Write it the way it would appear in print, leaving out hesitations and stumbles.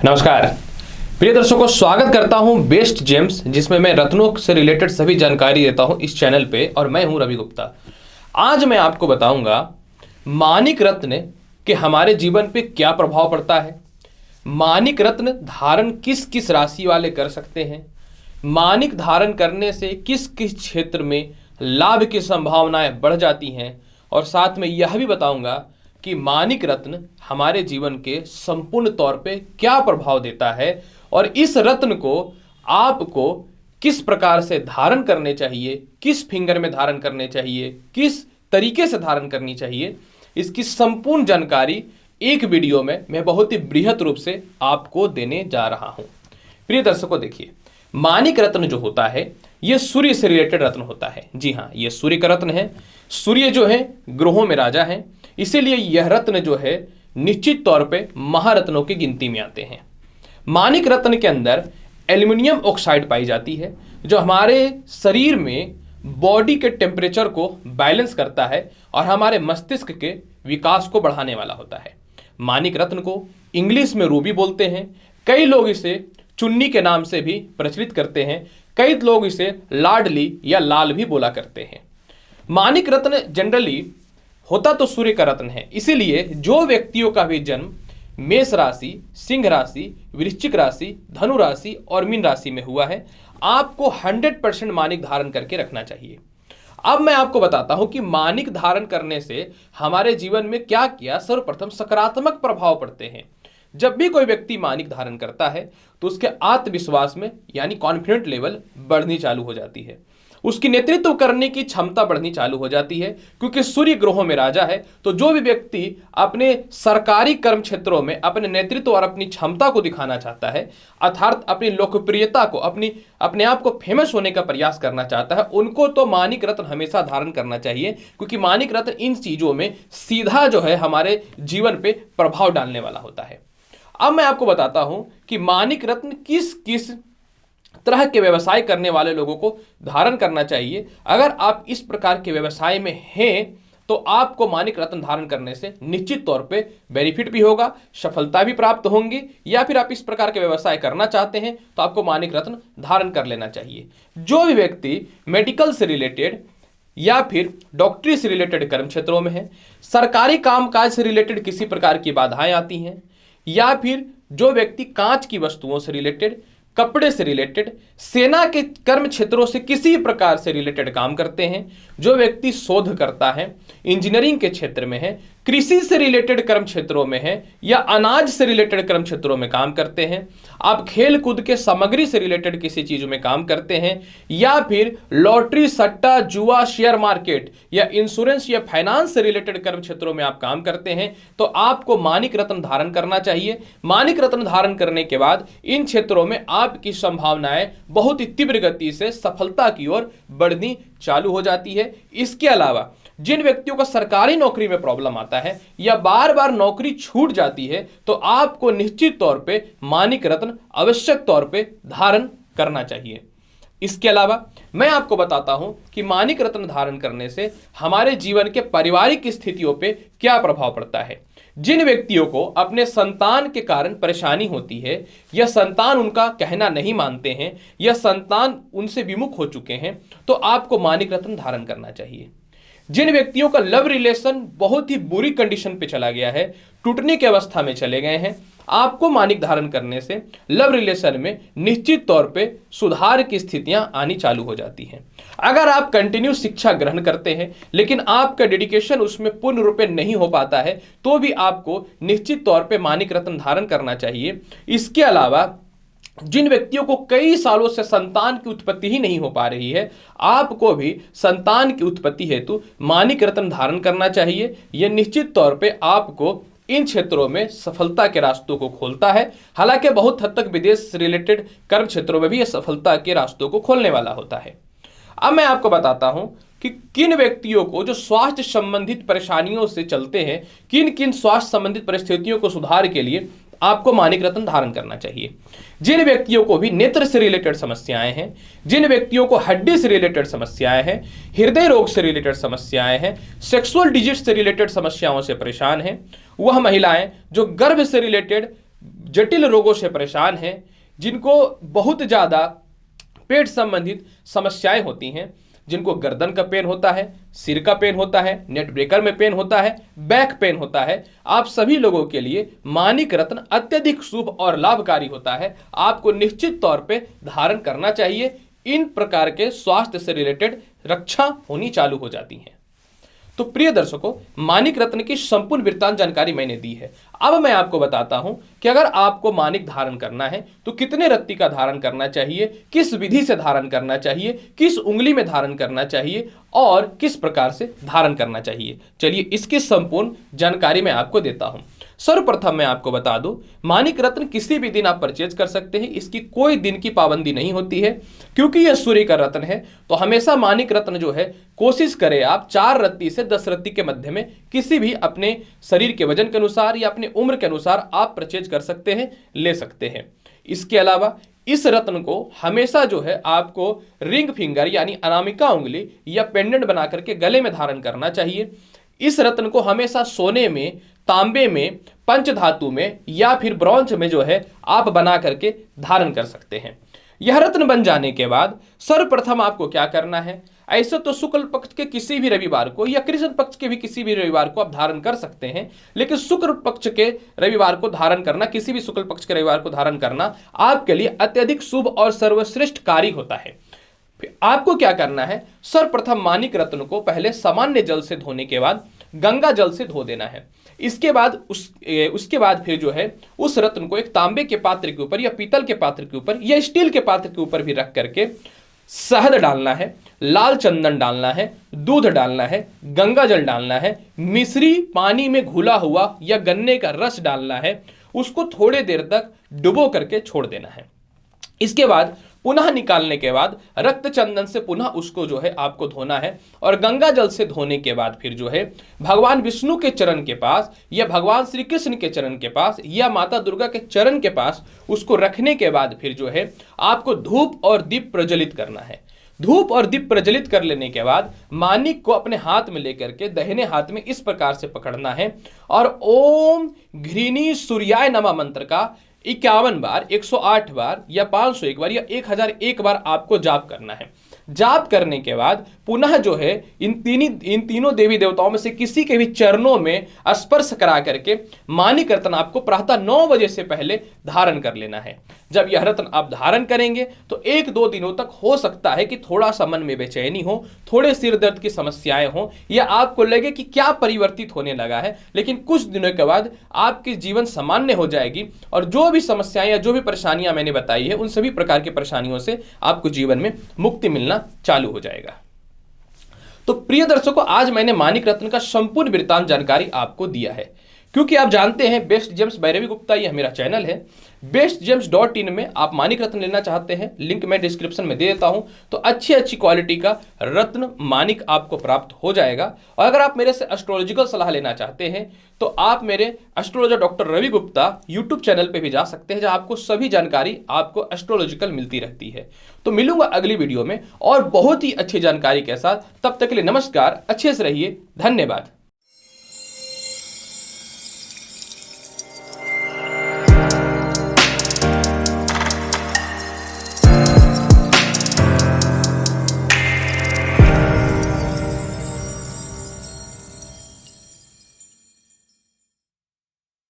नमस्कार प्रिय दर्शकों, स्वागत करता हूं बेस्ट जेम्स, जिसमें मैं रत्नों से रिलेटेड सभी जानकारी देता हूं इस चैनल पे। और मैं हूं रवि गुप्ता। आज मैं आपको बताऊंगा मानिक रत्न के हमारे जीवन पे क्या प्रभाव पड़ता है, मानिक रत्न धारण किस किस राशि वाले कर सकते हैं, मानिक धारण करने से किस किस क्षेत्र में लाभ की संभावनाएं बढ़ जाती हैं, और साथ में यह भी बताऊंगा कि मानिक रत्न हमारे जीवन के संपूर्ण तौर पे क्या प्रभाव देता है और इस रत्न को आपको किस प्रकार से धारण करने चाहिए, किस फिंगर में धारण करने चाहिए, किस तरीके से धारण करनी चाहिए, इसकी संपूर्ण जानकारी एक वीडियो में मैं बहुत ही बृहत रूप से आपको देने जा रहा हूं। प्रिय दर्शकों, देखिए, मानिक रत्न जो होता है यह सूर्य से रिलेटेड रत्न होता है। जी हाँ, यह सूर्य का रत्न है। सूर्य जो है ग्रहों में राजा है, इसीलिए यह रत्न जो है निश्चित तौर पे महारत्नों की गिनती में आते हैं। मानिक रत्न के अंदर एल्युमिनियम ऑक्साइड पाई जाती है, जो हमारे शरीर में बॉडी के टेम्परेचर को बैलेंस करता है और हमारे मस्तिष्क के विकास को बढ़ाने वाला होता है। मानिक रत्न को इंग्लिश में रूबी बोलते हैं, कई लोग इसे चुन्नी के नाम से भी प्रचलित करते हैं, कई लोग इसे लाडली या लाल भी बोला करते हैं। मानिक रत्न जनरली होता तो सूर्य का रत्न है, इसीलिए जो व्यक्तियों का भी जन्म मेष राशि, सिंह राशि, वृश्चिक राशि, धनु राशि और मीन राशि में हुआ है, आपको 100% मानिक धारण करके रखना चाहिए। अब मैं आपको बताता हूं कि मानिक धारण करने से हमारे जीवन में क्या क्या सर्वप्रथम सकारात्मक प्रभाव पड़ते हैं। जब भी कोई व्यक्ति मानिक धारण करता है तो उसके आत्मविश्वास में यानी कॉन्फिडेंट लेवल बढ़नी चालू हो जाती है, उसकी नेतृत्व करने की क्षमता बढ़नी चालू हो जाती है, क्योंकि सूर्य ग्रहों में राजा है। तो जो भी व्यक्ति अपने सरकारी कर्म क्षेत्रों में अपने नेतृत्व और अपनी क्षमता को दिखाना चाहता है, अर्थात अपनी लोकप्रियता को, अपने आप को फेमस होने का प्रयास करना चाहता है, उनको तो मानिक रत्न हमेशा धारण करना चाहिए, क्योंकि मानिक रत्न इन चीजों में सीधा जो है हमारे जीवन पे प्रभाव डालने वाला होता है। अब मैं आपको बताता हूं कि मानिक रत्न किस किस तरह के व्यवसाय करने वाले लोगों को धारण करना चाहिए। अगर आप इस प्रकार के व्यवसाय में हैं तो आपको मानिक रत्न धारण करने से निश्चित तौर पे बेनिफिट भी होगा, सफलता भी प्राप्त होंगी। या फिर आप इस प्रकार के व्यवसाय करना चाहते हैं तो आपको मानिक रत्न धारण कर लेना चाहिए। जो भी व्यक्ति मेडिकल से रिलेटेड या फिर डॉक्टरी से रिलेटेड कर्म क्षेत्रों में है, सरकारी कामकाज से रिलेटेड किसी प्रकार की बाधाएं आती हैं, या फिर जो व्यक्ति कांच की वस्तुओं से रिलेटेड, कपड़े से रिलेटेड, सेना के कर्म क्षेत्रों से किसी प्रकार से रिलेटेड काम करते हैं, जो व्यक्ति शोध करता है, इंजीनियरिंग के क्षेत्र में है, कृषि से रिलेटेड कर्म क्षेत्रों में है, या अनाज से रिलेटेड कर्म क्षेत्रों में काम करते हैं, आप खेल कूद के सामग्री से रिलेटेड किसी चीज में काम करते हैं, या फिर लॉटरी, सट्टा, जुआ, शेयर मार्केट या इंश्योरेंस या फाइनेंस से रिलेटेड कर्म क्षेत्रों में आप काम करते हैं, तो आपको मानिक रत्न धारण करना चाहिए। मानिक रत्न धारण करने के बाद इन क्षेत्रों में आपकी संभावनाएं बहुत ही तीव्र गति से सफलता की ओर बढ़नी चालू हो जाती है। इसके अलावा जिन व्यक्तियों को सरकारी नौकरी में प्रॉब्लम आता है या बार बार नौकरी छूट जाती है, तो आपको निश्चित तौर पे मानिक रत्न आवश्यक तौर पे धारण करना चाहिए। इसके अलावा मैं आपको बताता हूं कि मानिक रत्न धारण करने से हमारे जीवन के पारिवारिक स्थितियों पे क्या प्रभाव पड़ता है। जिन व्यक्तियों को अपने संतान के कारण परेशानी होती है, या संतान उनका कहना नहीं मानते हैं, या संतान उनसे विमुख हो चुके हैं, तो आपको मानिक रत्न धारण करना चाहिए। जिन व्यक्तियों का लव रिलेशन बहुत ही बुरी कंडीशन पे चला गया है, टूटने की अवस्था में चले गए हैं, आपको मानिक धारण करने से लव रिलेशन में निश्चित तौर पे सुधार की स्थितियां आनी चालू हो जाती हैं। अगर आप कंटिन्यू शिक्षा ग्रहण करते हैं लेकिन आपका डेडिकेशन उसमें पूर्ण रूप में नहीं हो पाता है, तो भी आपको निश्चित तौर पे मानिक रत्न धारण करना चाहिए। इसके अलावा जिन व्यक्तियों को कई सालों से संतान की उत्पत्ति ही नहीं हो पा रही है, आपको भी संतान की उत्पत्ति हेतु मानिक रत्न धारण करना चाहिए। यह निश्चित तौर पे आपको इन क्षेत्रों में सफलता के रास्तों को खोलता है। हालांकि बहुत हद तक विदेश से रिलेटेड कर्म क्षेत्रों में भी यह सफलता के रास्तों को खोलने वाला होता है। अब मैं आपको बताता हूं कि किन व्यक्तियों को जो स्वास्थ्य संबंधित परेशानियों से चलते हैं, किन किन स्वास्थ्य संबंधित परिस्थितियों को सुधार के लिए आपको मानिक रत्न धारण करना चाहिए। जिन व्यक्तियों को भी नेत्र से रिलेटेड समस्याएं हैं, जिन व्यक्तियों को हड्डी से रिलेटेड समस्याएं हैं, हृदय रोग से रिलेटेड समस्याएं हैं, सेक्सुअल डिजीज से रिलेटेड समस्याओं से परेशान हैं, वह महिलाएं जो गर्भ से रिलेटेड जटिल रोगों से परेशान हैं, जिनको बहुत ज़्यादा पेट संबंधित समस्याएं होती हैं, जिनको गर्दन का पेन होता है, सिर का पेन होता है, नेट ब्रेकर में पेन होता है, बैक पेन होता है, आप सभी लोगों के लिए मानिक रत्न अत्यधिक शुभ और लाभकारी होता है। आपको निश्चित तौर पे धारण करना चाहिए। इन प्रकार के स्वास्थ्य से रिलेटेड रक्षा होनी चालू हो जाती है। तो प्रिय दर्शकों, मानिक रत्न की संपूर्ण वृत्तांत जानकारी मैंने दी है। अब मैं आपको बताता हूं कि अगर आपको मानिक धारण करना है तो कितने रत्ती का धारण करना चाहिए, किस विधि से धारण करना चाहिए, किस उंगली में धारण करना चाहिए और किस प्रकार से धारण करना चाहिए। चलिए इसकी संपूर्ण जानकारी मैं आपको देता हूं। सर्वप्रथम मैं आपको बता दूं, मानिक रत्न किसी भी दिन आप परचेज कर सकते हैं। इसकी कोई दिन की पाबंदी नहीं होती है, क्योंकि यह सूर्य का रत्न है। तो हमेशा मानिक रत्न जो है कोशिश करें आप 4 रत्ती से 10 रत्ती के मध्य में किसी भी अपने शरीर के वजन के अनुसार या अपने उम्र के अनुसार आप परचेज कर सकते हैं, ले सकते हैं। इसके अलावा इस रत्न को हमेशा जो है आपको रिंग फिंगर यानी अनामिका उंगली या पेंडेंट बना करके गले में धारण करना चाहिए। इस रत्न को हमेशा सोने में, तांबे में, पंचधातु में या फिर ब्रॉन्ज में जो है आप बना करके धारण कर सकते हैं। यह रत्न बन जाने के बाद सर्वप्रथम आपको क्या करना है, ऐसे तो शुक्ल पक्ष के किसी भी रविवार को या कृष्ण पक्ष के भी किसी भी रविवार को आप धारण कर सकते हैं, लेकिन शुक्र पक्ष के रविवार को धारण करना, किसी भी शुक्ल पक्ष के रविवार को धारण करना आपके लिए अत्यधिक शुभ और सर्वश्रेष्ठ कार्य होता है। फिर आपको क्या करना है, सर्वप्रथम मानिक रत्न को पहले सामान्य जल से धोने के बाद गंगा जल से धो देना है। इसके बाद उसके बाद फिर जो है उस रत्न को एक तांबे के पात्र के ऊपर या पीतल के पात्र के ऊपर या स्टील के पात्र के ऊपर भी रख करके शहद डालना है, लाल चंदन डालना है, दूध डालना है, गंगा जल डालना है, मिश्री पानी में घुला हुआ या गन्ने का रस डालना है, उसको थोड़े देर तक डुबो करके छोड़ देना है। इसके बाद पुनः निकालने के बाद रक्त चंदन से पुनः उसको जो है आपको धोना है और गंगा जल से धोने के बाद फिर जो है भगवान विष्णु के चरण के पास या भगवान श्री कृष्ण के चरण के पास या माता दुर्गा के चरण के पास उसको रखने के बाद फिर जो है आपको धूप और दीप प्रज्वलित करना है। धूप और दीप प्रज्वलित कर लेने के बाद मानिक को अपने हाथ में लेकर के दाहिने हाथ में इस प्रकार से पकड़ना है और ओम घृणी सूर्याय नमः मंत्र का 51 बार, 108 बार या 501 बार या 1001 बार आपको जाप करना है। जाप करने के बाद पुनः जो है इन तीनों देवी देवताओं में से किसी के भी चरणों में स्पर्श करा करके मानिक रत्न आपको प्रातः 9 बजे से पहले धारण कर लेना है। जब यह रत्न आप धारण करेंगे तो 1-2 दिनों तक हो सकता है कि थोड़ा सा मन में बेचैनी हो, थोड़े सिर दर्द की समस्याएं हो या आपको लगे कि क्या परिवर्तित होने लगा है, लेकिन कुछ दिनों के बाद आपकी जीवन सामान्य हो जाएगी और जो भी समस्याएं या जो भी परेशानियां मैंने बताई है उन सभी प्रकार की परेशानियों से आपको जीवन में मुक्ति मिलना चालू हो जाएगा। तो प्रिय दर्शकों, आज मैंने मानिक रत्न का संपूर्ण वृत्तांत जानकारी आपको दिया है, क्योंकि आप जानते हैं best gems by Ravi Gupta यह मेरा चैनल है। bestgems.in में आप मानिक रत्न लेना चाहते हैं, लिंक मैं डिस्क्रिप्शन में दे देता हूं, तो अच्छी क्वालिटी का रत्न मानिक आपको प्राप्त हो जाएगा। और अगर आप मेरे से एस्ट्रोलॉजिकल सलाह लेना चाहते हैं तो आप मेरे astrologer doctor Ravi Gupta YouTube channel पे भी जा सकते हैं, जहां आपको सभी जानकारी आपको एस्ट्रोलॉजिकल मिलती रहती है। तो मिलूंगा अगली वीडियो में और बहुत ही अच्छी जानकारी के साथ। तब तक के लिए नमस्कार, अच्छे से रहिए, धन्यवाद।